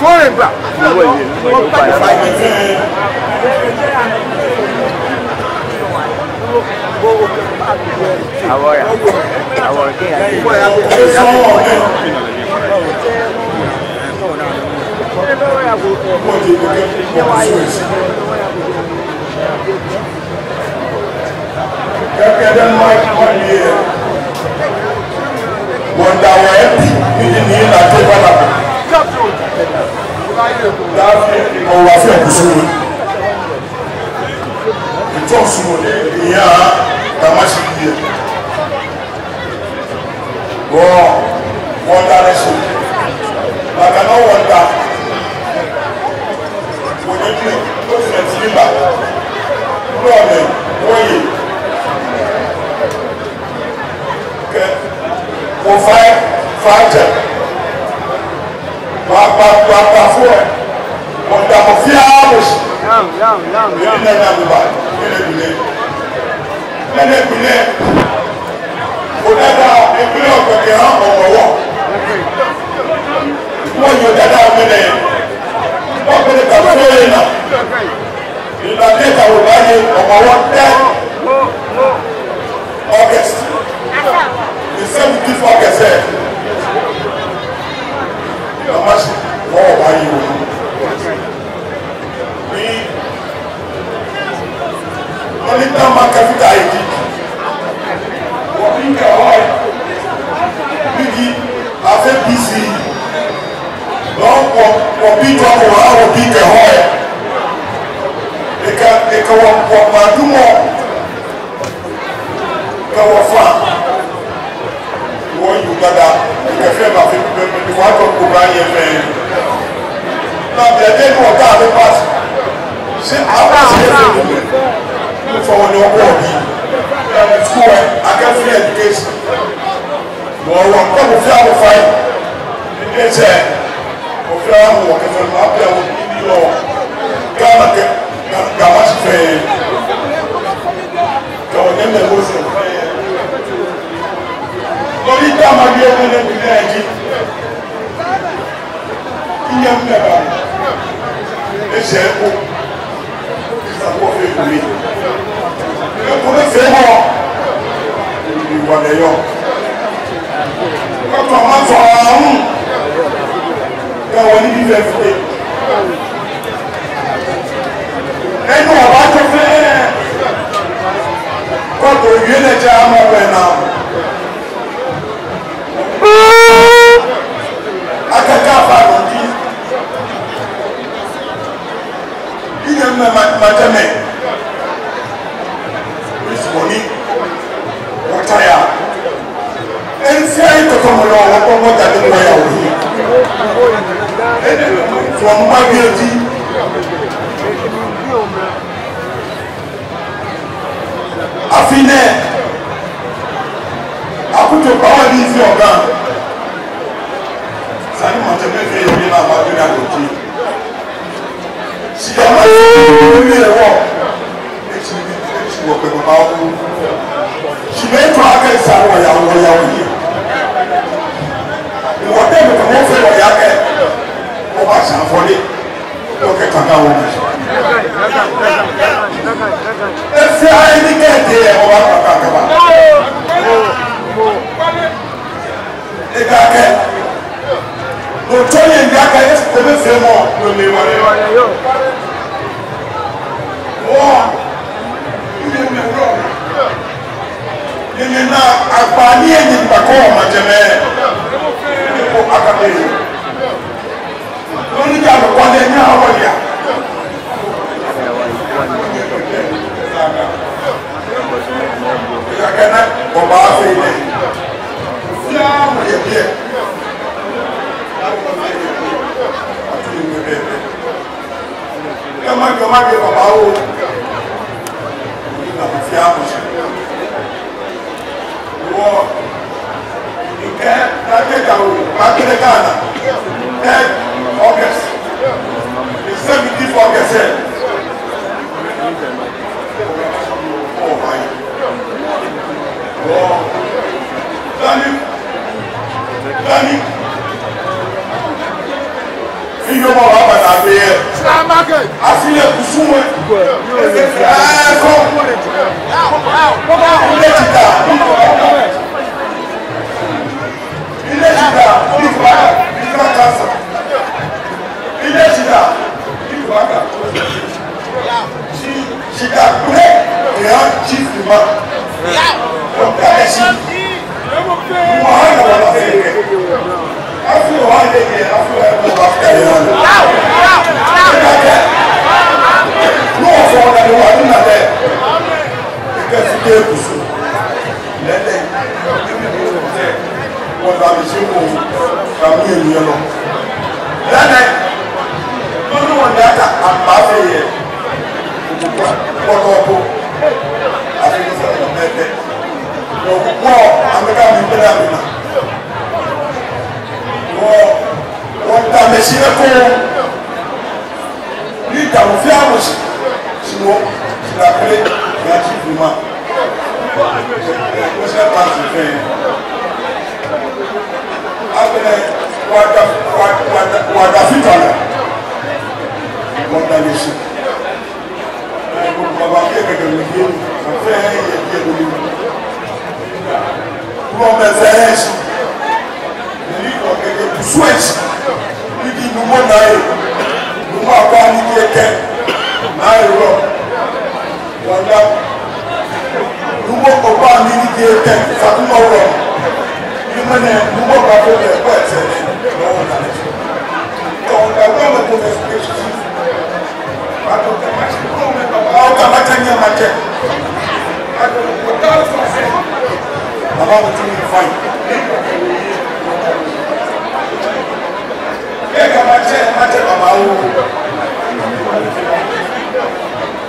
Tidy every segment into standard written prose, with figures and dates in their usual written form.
foreign bra. Wanda wa epi ni na te baba dafi o wa fi okusuru ito sumo le ya tamashi ye wanda reshi like no wanda woni ni o se timba problem oye for five Papa for on the fiaos. August. The 17th August. How much more are you? We only come back every day. What we can hold, we have a PC. Don't want people to have a big hole. They can walk do more. Go far. You got that. You can feel my people. You want to go by your man. Now, they didn't want to have a pass. See, I was here for your body. School, I can free education. Well, one couple of hours fight. They say, of your work is up there with your Gamash Fair. Go in the Muslim. Lórí dáma bí ẹgbẹ́ lẹ́gbẹ̀ẹ́ ní ẹjí iye mẹ́bàá ẹ̀ṣẹ̀ ẹ̀kọ́ ìsàkó fẹ́ ìwé ẹ̀kọ́ lẹ́fẹ́ mọ́ ìwàlẹ̀yọ ọkọ̀ máa fọ ààrùn ẹwọ ní bíbẹ̀ fẹ́ ẹnu ọ̀bá tó fẹ́ kọ́kọ̀ ìwé lẹ́jẹ́ àmọ́ ọ̀pẹ̀ náà akakafa lòdì ìyẹn mẹ́màjẹ́mẹ́ ìsìnkòní wọ́táyà ẹnfí ayé tọ́tọ́mọ́lọ́ ọwọ́ jáde wọ́yà òní from magbẹ́ẹ̀dì àfinẹ́ àkútò pàwọ́ ní ìfẹ́ ọ̀gá sani mọ̀tẹ́mẹ́fẹ́ ìwé náà bá gbé àgòkè ṣìyàmá ìwé ẹ̀wọ̀ ẹ̀kì wọ̀ pẹ̀lú bá ọkọ̀ ṣìgbẹ́ ètò akẹ́ ìsàrò ọ̀yàwó yìí ìwọ̀dẹ́ mẹ́ta wọ́n fẹ́ ọ̀yà kẹ́ wọ́n bá ṣàfọ́lé lókè kàkà wọn ẹ̀fẹ́ ayé ní kẹ́ẹ̀dẹ́ ẹ̀ wọ́n bá kàkà kàkà ẹ̀ka kẹ́ lóòótọ́ yẹn ní aka yẹ kó bẹ fẹ́ mọ́ lómi wọlé wọ́n ilé mi wúlò yẹn náà àgbà ní ẹ̀yìn gbàgbọ́ ọmọ jẹmẹ́ ẹ̀ kó akadé yìí lórí ìjà lọ́kọ́ ní ẹ̀yìn àwọn yà ìyàgẹ́ náà ọba afẹ́ ilé fúlẹ́ àwọn yẹ bíẹ́. Kama ke baba o na fi amusi wo ike na ke ka o ba ke Ghana 10 August the 17th August oh my oh Dani iyo mo wa ba na be ye afi ye kusuwe ko ile chita ikwa kasa ile chita ikwa ka chita kule ya chief ma ko ka shi mo ha na wa se afi wa de ke afi wa ko ba ka ya no so na de wa na de ke fi de kusu lele wọ́n bá mi ṣe kó kàmú ènìyàn lọ. Lẹ́nẹ̀ lọ́dún wọn ní aka àpáfẹ́ yẹ pọ̀tọ̀ ọ̀bọ àfihàn ọ̀nà mẹ́tẹ́. Wọ́n amẹ́ká mi gbẹ́dá mi nà. Wọ́n ta mẹ́sì ẹ̀kọ́ ní ìdààmú fí àwọn sí wọ́n ṣìlàkúlé ní àti ìfìmá. Wọ́n ṣe pàṣẹ fẹ́ yẹn. Abene wadafitana wadanishi baba keke ngiyo afẹ́ yẹ lórí wọ́n mẹ́fẹ́ ẹ̀ṣì ní ọ̀gẹ̀gẹ̀ kùsù ẹ̀ṣì níbi ìnumọ̀ náà ìnumọ̀ àpá níbi ẹ̀kẹ́ náà rọ̀ wọ́n dá ìnumọ̀ ọ̀pá níbi ẹ̀kẹ́ fàtúmọ̀ rọ̀ mene numo ba ko le ko ese no na le ko da ko me ko expression ba ko ka ma ko me ba ba ka ma tanya ma che ba ko ta so se baba mo tini fine e ka ma che baba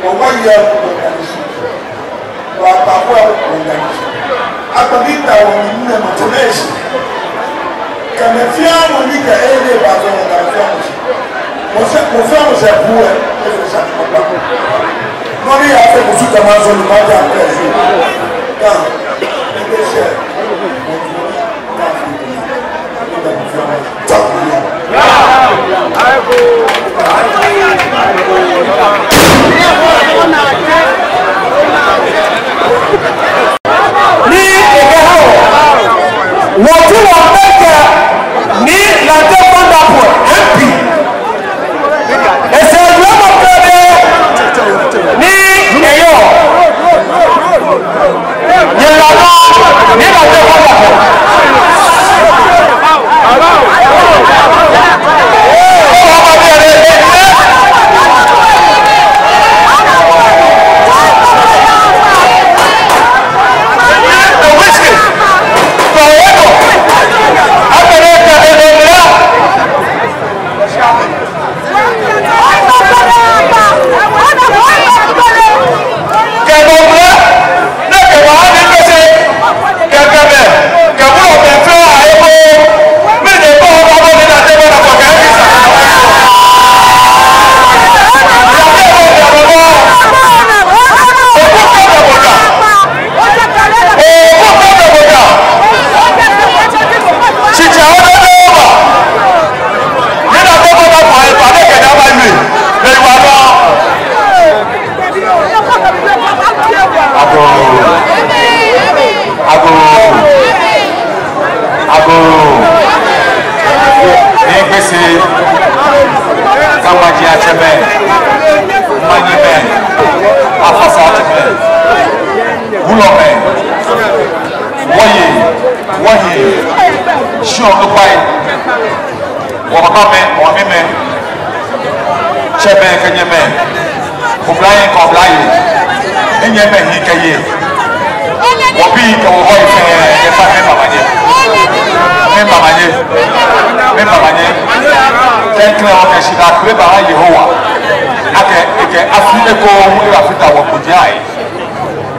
o wa ya ko ka ni wa ba ko ko ka ni akpabita wɔ ne mu na motivation kama fia mo ni ka ele ba zo na fia mo sɛ buɛ e fɛ sa papa no ni ya fɛ kusu ta ma zo ni ma ja ko e ka e be se ka fi wọ́n tí wọ́n mẹ́kẹ́ ní làjẹ́ fọ́ndàpọ̀ mp ẹ̀sẹ̀ ìlú ọmọ pẹ̀lẹ́ ní ẹ̀yọ́ yẹ̀lọ́nà ní làjẹ́ fọ́ndàpọ̀.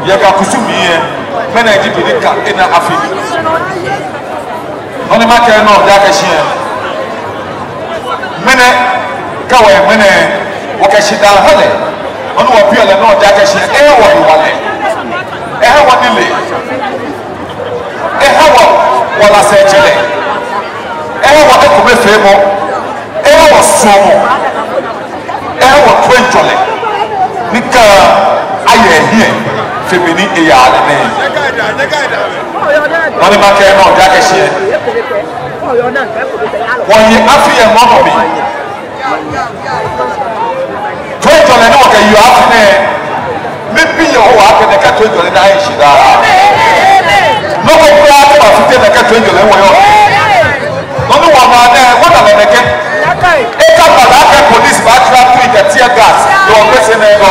Yega kusumie mena jibirika ina afili oni ma kere no da ka shie mene kawe mene wakashida hale oni wa pia le no da ka shie wa wale wa dile wa wala se chele wa ko me femo wa so jole nika aye hie femini eyale ne wani ma ke no ja ke hie woni afi e mo mo bi to jole no ke you afi ne me bi yo wa ke ne ka to jole na e shida no ko pra ko afite ne ka to jole wo yo no no wa na ne wo na ne ke e ka bala ke police ba tra to the tear gas yo be se ne go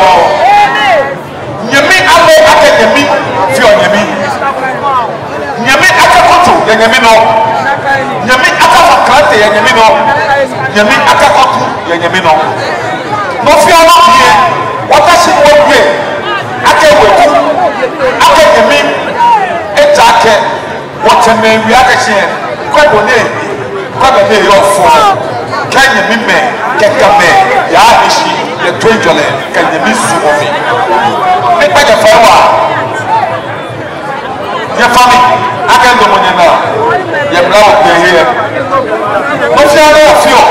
nyemi ale ake nyemi fi o nyemi nyemi ake koto ya nyemi no nyemi aka fakrate ya nyemi no nyemi aka koto ya nyemi no no fi ono bie watashi wo bie ake weku ake nyemi etake woteme wi ake hye kwebo ne yo fo kanye mime kekame ya ishi ye twenjole kanye misu omi me pa je fawa ye fami akendo mo nyena ye brawo pe here mo fi ara ofio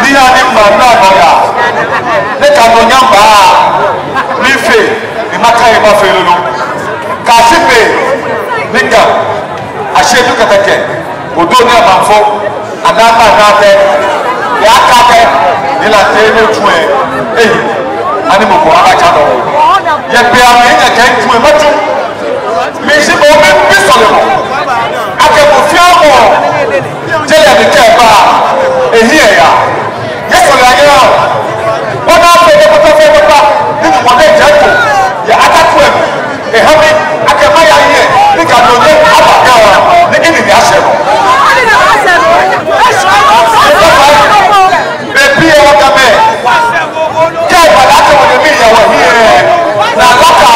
ni ya ni ma na no ya ne ka no nyamba mi fe ni maka e ba fe lulu ka sipe nika ashedu katake odo ni amanfo adama nate ya kake ila tebe tuwe ani mo ko abacha do ye pe ami e ke tuwe matu mi si bo mi pisole mo ake mo fi amo tele de ke ba ehie ya ye so la ya wona pe de ko fe ba ni mo de jato ya atatuwe e hami ake ma ya ye ni ka do ye abaka ni ni ya se no bebi e waka me ke bala ke wo mi ya wo hie na laka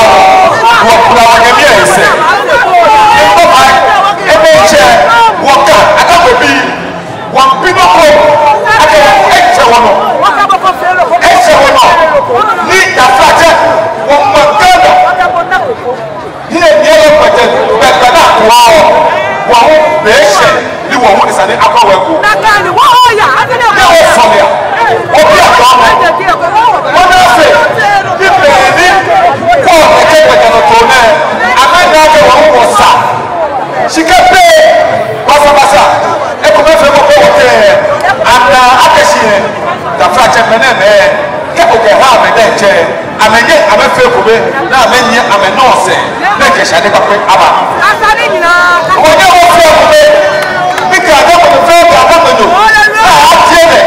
wo kula wo mi e se e ba e be che wo ka aka bebi wo pino ko aka e che wo no ni da fraje wo magana hie ni e ko je be kana wa wo be she ni wo ho isane akwa wa ku na ka ni wo ya ade ne wo solia obi akwa mo wona fe ni be ni ko e ke pe no to na amana ke wo sa shike pe basa e ko me fe ko ko te ana akeshi da fraje mena me ke ko ke ha me de che amenye amefe ko be na amenye amenose na ke shade ka pe aba asani nyina onye wo fe ko be bika da ko fe ka da ko no na atiene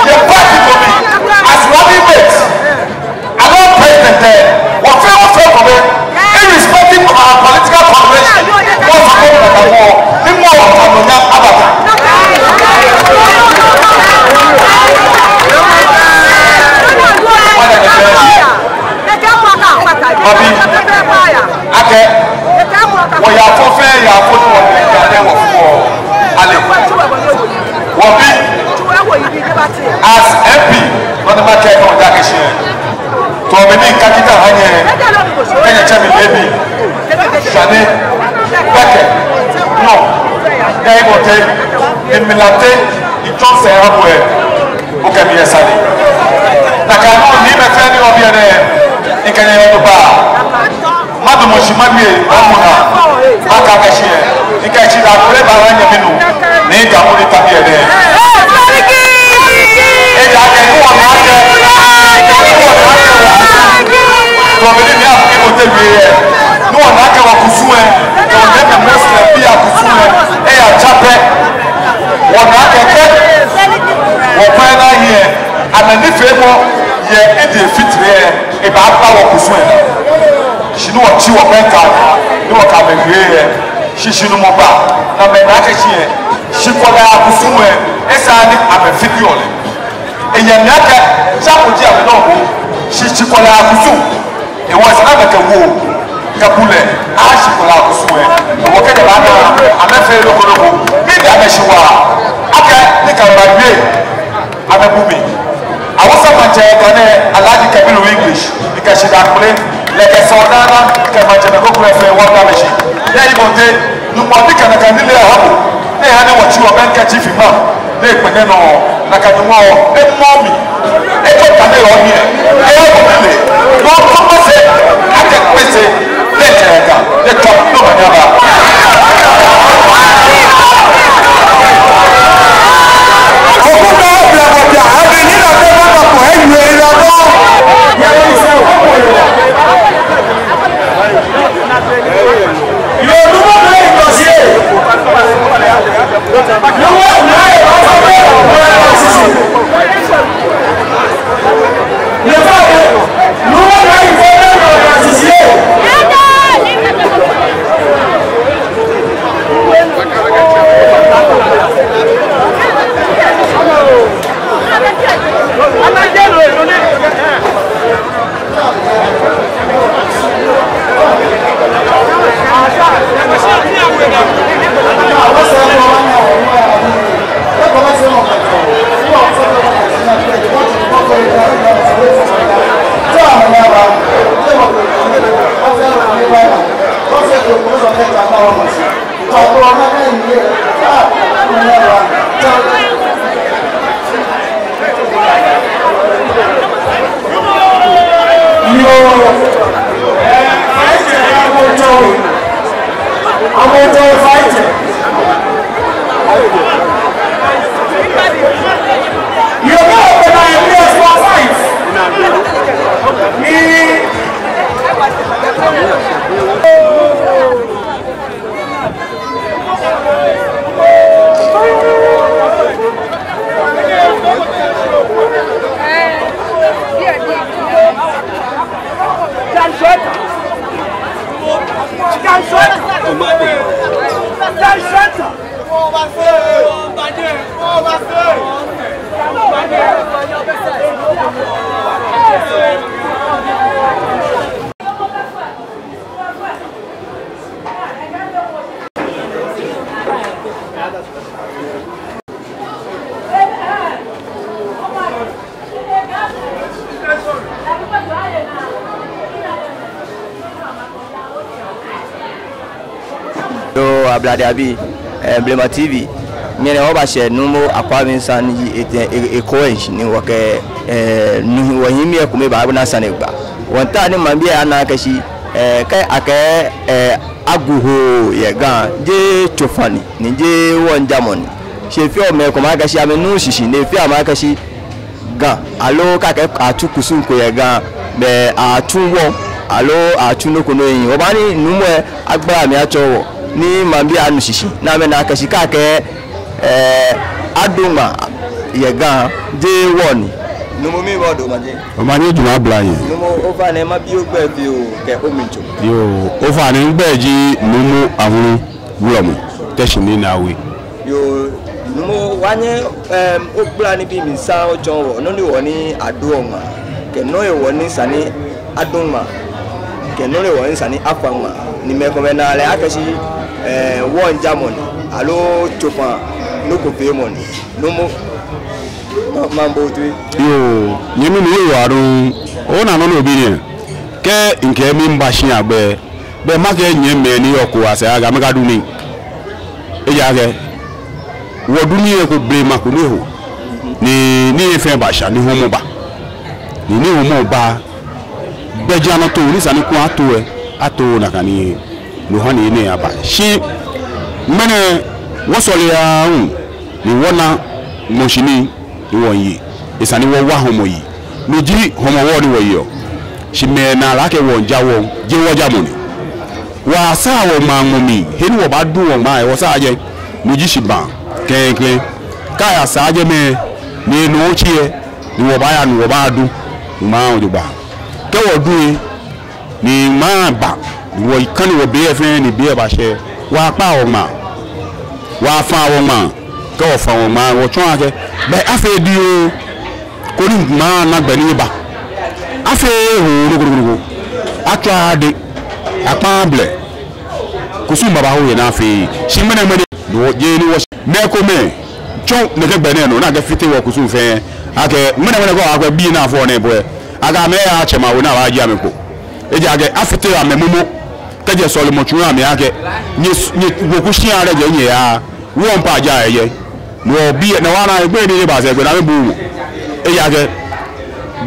ye party to me as running mate along president what fe ko be irrespective of our political coalition what for ko da ko ni mo wa no nya abata ake wo ya fo fe ya fo ni wo ya de wo fo ale wo bi as MP on the market on that issue to me ni kakita hanye kenya chami baby shane beke no dai bote emilate itonse habwe o ke bi esale na ka no ni me fe ni obi ene ikanya yo ba madu moshimabie amuna aka kashie ikachi da kure ba wanya binu ni ga muri tabie de e ga ke ko na ke to be ni afi ko te bi e no na ke wa kusue to ne me mesle bi akusue e ya chape wo na ke wo pa na here anani fe mo ye e de fitre e ba pa wo kusue she no chi wo benka no ka be hie she no mo ba na me na ke chi she ko da akusumu esa ni abefidiole enya nyaka cha ko ji ame no ho she ko da akusumu e was na ka wo kapule a she ko da akusumu wo ke da na amefe lo ko lo mi da be shi wa aka ni ka ba wie abebumi awosa manche kane alaji kabilu English ikashida kule leke saudana kama jana ko kule fe wanda meshi ya ibote numwandika na kanile hapo ne hane wachiwa banka chief imam ne kwenye no na ka no e mommy e to ka me o here e o ko me no to ko se aka kwese le tega le to no ma nyaba Bladabi, Emblema TV. Nyene oba she numo akwami san yi ekoench ni wake nu wahimi ekume ba na sanegba. Wonta ni mambie anakashi kai ake aguho ye gan je chofani ni je wonjamoni. She fi o me ko makashi amenu shishi ne fi amakashi gan alo ka ke atukusun ko ye gan be atuwo alo atunuko no yin obani numo agbara mi atowo ni mambi anu shishi na me na kashika ke aduma yega de woni numo mi wodo maje o mani duma blaye numo ofa na ma bi ogbe bi o ke omincho yo ofa ni ngbeji numo ahun bulomu teshini na we yo numo wanye ogbla ni bi mi sa ojon wo no ni woni aduoma ke no e woni sani aduma ke no le woni sani afama ni me ko na le akashi won jamon alo chopa no ko pe money no mo mambo tu yo nyemi ni yo arun o na no obi ni ke nke mi mbashi agbe be ma ke nyeme ni oku ase aga me gadu ni eja ke woduni e ko bre ma ko ni ho ni efe basha ni homo ba ni homo ba beja no to ni sani ku ato na kani no hani ni aba shi mene wasole ya ni wona moshini ni wonyi isani wo wa homo yi no ji homo wo ni wo yo shi me na la ke won jawo je wo jamoni wa sa wo ma ngomi he ni wo ba du wo ma e wo sa je no ji shi ban kenken ka ya sa je me ni no chie ni wo ba ya ni wo ba du ma o ju ba ke wo du ni ma ba wo ikani wo BFN ni be ba she wa pa o ma wa fa o ma ko fa o ma wo tun ake be afa di o ko ni ma na gba ni ba afa ho rugurugu atra de apa ble ko su baba ho ye na afa shi mena mena do je ni wo me ko me chon ne ke gba ne no na ga fite wo ko su fe ake mena mena ko akwa bi na afo ne bo aga me ya chema wo na wa ji ameko eja age afite amemumo teje solo mo chun ami ake ni woku shi are je yin ya won pa ja eye no bi na wana egbe ni ba se egbe na me bu e ya ke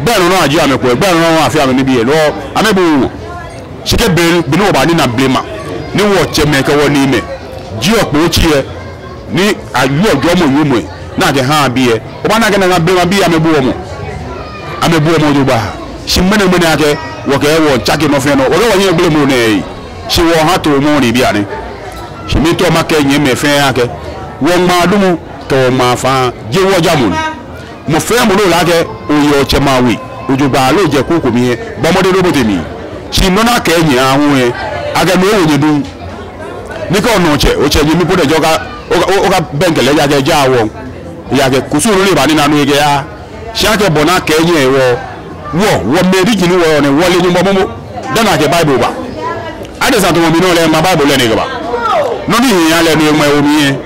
be no aji ame ko egbe no afi ame ni bi e no ame bu shike be no ba ni na blema ni wo che me ke wo ni me ji opo chi e ni ayu ojo mo yu mo na ke ha bi e o ba na ke na blema bi ame bu mo do ba shi mene ake wo ke wo chake no fe no o wo yin blema no e shi wo ha to mo ni bi ani shi mi to ma ke yin me fe ake wo ma dumu to ma fa je wo jamun mo fe mo lo la ke o yo che ma wi ojo ba lo je ku ko mi e bomode lo bote mi shi no na ke yin awun e aga no wo nyedu ni ko no che o che yin mi ko de joga o ga bengele ya ke ja wo ya ke kusuru le ba ni na no ke ya shi ake bona ke yin e wo me ri gini wo ne wo le ni mo dana ke bible ba ade sa to mo mi no le ma bible le ni ke ba no ni ya le ni mo e o mi e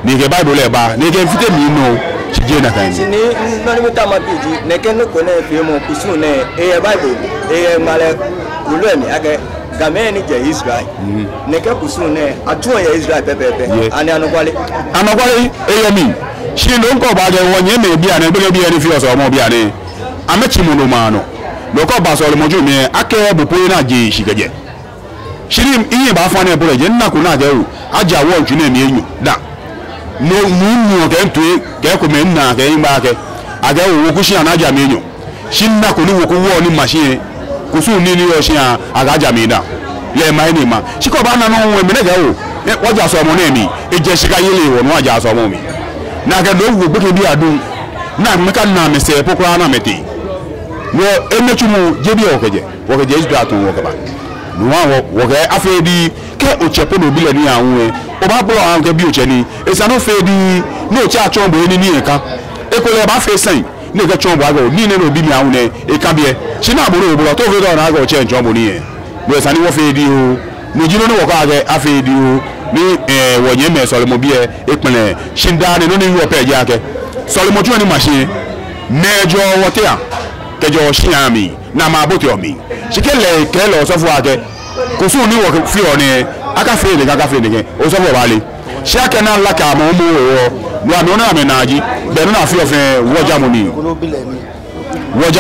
ni ke bible le ba ni ke fite mi no ti je na kan ni no ni ta ma biji ne ke no ko ne fi mo kusu ne e bible e male ulu emi age game ni je Israel ne ke kusu ne atu ye Israel pepepe ani anokwale e yo mi shi no ko ba je wo nye me bi ani be bi ani fi oso mo bi ani amechi mo no ma no lo ko ba so le moju mi ake bu po na je shikeje shiri iye ba fa na bole je nna ko na je ru aja wo nju na mi enyu da no mu ke ntu ke ko me nna ke yin ba ke aga wo ku shi na aja mi enyu shi nna ko ni wo ku wo ni machine ku su ni yo shi aga aja mi da le ma ni ma shi ko ba na no we me na ga wo wo ja so mo na mi e je shika yele wo no aja so mo mi na ga do wo gbe ke bi adun na me ka na me se pokora na meti wo emechumu jebi okeje Israel to wo ka ba no wo ga afedi ke ochepo no bi le ni awun e o ba bro awun ke bi oche ni e sa no fedi no cha chombo ni ni eka e ko le ba fe sen ni ke chombo aga ni ne no bi mi awun e ka bi e shi na boro oboro to fe do na aga oche chombo ni e wo sa ni wo fedi o no jino no wo ka aga afedi o ni wo nye me so le mo bi e pinle shinda ni no ni wo pe je ake so le mo tu ni machine mejo wote a kejo shiami na ma bote omi shikele kele osofu ake kusu ni wo fi oni aka fe le ke osofu ba le shake na laka mo mo wo no na me naji be no na fi ofe woja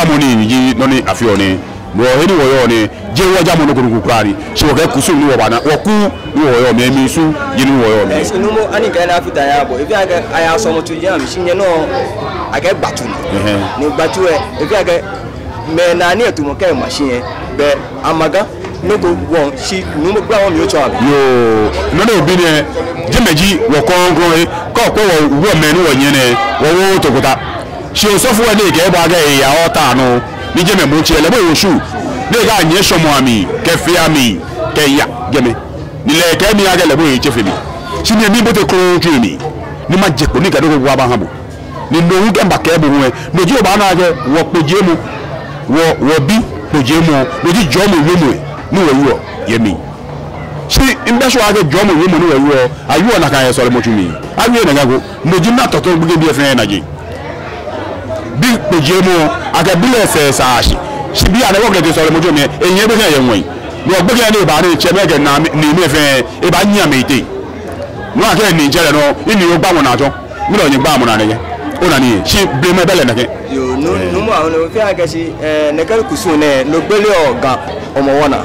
moni ji no ni afi oni no eni wo yo ni je woja moni ko kurari shi wo ke kusu ni wo bana wo ku ni wo yo me mi su ji ni wo yo me sinu mo ani ka na fita ya bo ebi aga aya so mo tu ya mi shinye no aga gbatu ni gbatu e ebi aga me na ni etumo ke machine be amaga no go won shi nu mo gba won mi o cho abi yo no no bi ne jemeji wo kongo e ko wo me ni wo yen ne wo tokuta shi o so fu wa ni ke ba aga e ya ota no ni jeme mo chi ele bo wo shu ne ga nye so mo ami ke fi ami ke ya jeme ni le ke mi aga le bo e chefe mi shi ni mi bo te ko ju mi ni ma je ko ni ga do wa ba han bo ni no wu ke ba ke bo we no ji o ba na ge wo peje mu wo bi peje mu no ji jo mo we mu ni wo yo ye mi shi imbe so aga jo mo we mu ni wo yo ayu na kan ye so le mo chu mi ayu na ga go no ji na to to bu ge bi e fe na ji bi peje mu aga bi le se sa shi shi bi ana wo ge so le mo chu mi enye be kan ye won ni o gbe ke ni ba ni che me ge na ni mi fe e ba nya me ite no ake ni jere no ini o gba mo na jo mi lo yin gba mo na ne ona ni shi be me bele na ke yo no mo awon o fi aga shi ne ke kusu ne lo gbele oga omo wona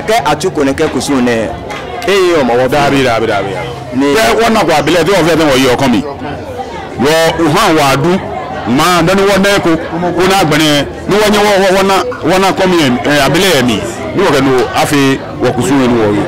ke atuko ne ke kusu ne eyi omo wo da bi ni ke wona kwa bele ti o fe ten wo yi okan mi wo uhan wa du ma dan wo ne ko na agbene ni wo nye wona komi abele mi ni wo ke no afi wo kusu ni wo yi